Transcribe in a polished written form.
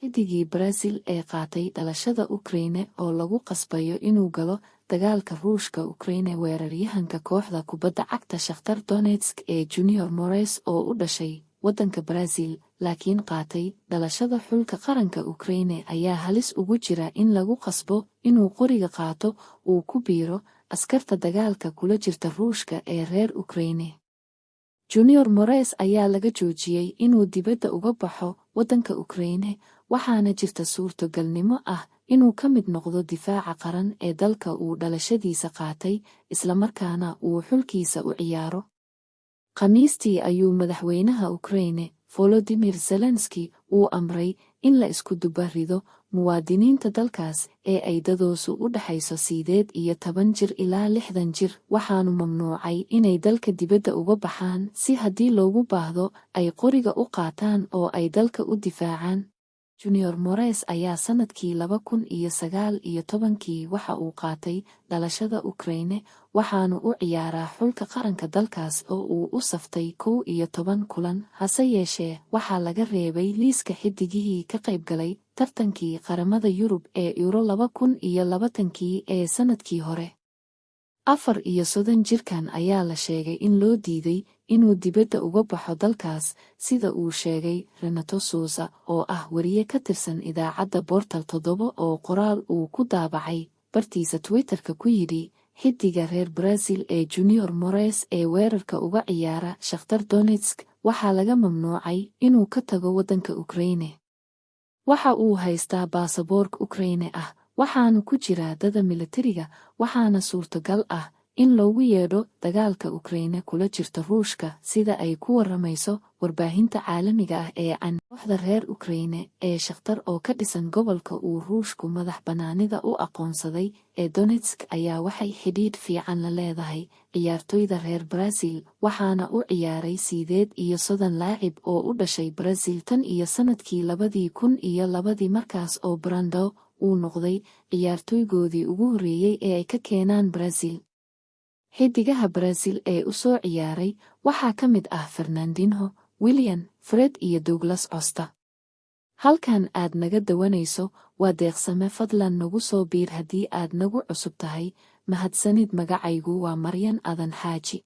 Xiddigii Brazil ee qaatay dhalashada Ukraine oo lagu qasbayo inuu galo dagaalka Ruushka Ukraine weeraryahanka kooxda kubadda cagta Shakhtar Donetsk ee Junior Moraes oo u dhashay waddanka Brazil laakiin qaatay dhalashada xulka qaranka Ukraine ayaa halis ugu jira in lagu qasbo inuu qoriga qaato uu ku biiro askarta dagaalka kula jirta Ruushka ee reer Ukraine. Junior Moraes ayaa laga joojiyey inuu dibadda uga baxo waddanka Ukraine waxaana jirta suurtogalnimo ah inuu ka mid noqdo difaaca qaran ee dalka uu dhalashadiisa qaatay islamarkaana uu xulkiisa u ciyaaro. Khamiistii ayuu madaxweynaha Ukraine Volodymyr Zelensky uu amray in la isku dubarido muwaadiniinta dalkaas ee ay dadoosu u dhaxayso 18 jir ilaa 60 jir waxaanu mamnuucay inay dalka dibadda uga baxaan si haddii loogu baahdo ay qoriga u qaataan oo ay dalka u difaacaan. Junior Moraes ayaa sanadkii 2019 waxa uu qaatay dhalashada Ukraine waxaanu u ciyaaraa xulka qaranka dalkaas oo uu u saftay 11 kulan hase yeeshee waxaa laga reebay liiska xiddigihii ka qaybgalay tartankii qaramada Yurub ee Euro 2020 ee sanadkii hore. 34 jirkan ayaa la sheegay in loo diiday inuu dibadda uga baxo dalkaas sida uu sheegay Renato Souza oo ah wariye ka tirsan idaacadda Portal 7 oo qoraal uu ku daabacay bartiisa Twitterka ku yidhi xiddiga reer Brazil ee Junior Moraes ee weerarka uga ciyaara Shakhtar Donetsk waxaa laga mamnuucay inuu ka tago waddanka Ukraine. Waxa uu haystaa baasaboorka Ukraine ah waxaanu ku jiraa dada militariga waxaana suurtogal ah in loogu yeedho dagaalka Ukraine kula jirta Ruushka sida ay ku waramayso warbaahinta caalamiga ah ee aan kooxda reer Ukraine ee Shakhtar oo ka dhisan gobolka uu Ruushku madax bannaanida u aqoonsaday ee Donetsk ayaa waxay xidhiidh fiican la leedahay ciyaartoyda reer Brazil waxaana u ciyaaray 18 laacib oo u dhashay Brazil tan iyo sanadkii 2002 markaas oo Brando uu noqday ciyaartoygoodii ugu horreeyay ee ay ka keenaan Brazil. Xiddigaha Brazil ee u soo ciyaaray waxaa ka mid ah Fernandinho, Willian, Fred iyo Douglas Costa. Halkan aad naga dawanayso waa deeqsame fadlan nagu soo biir haddii aad nagu cusub tahay mahadsanid magacaygu waa Maryan Adan Xaaji.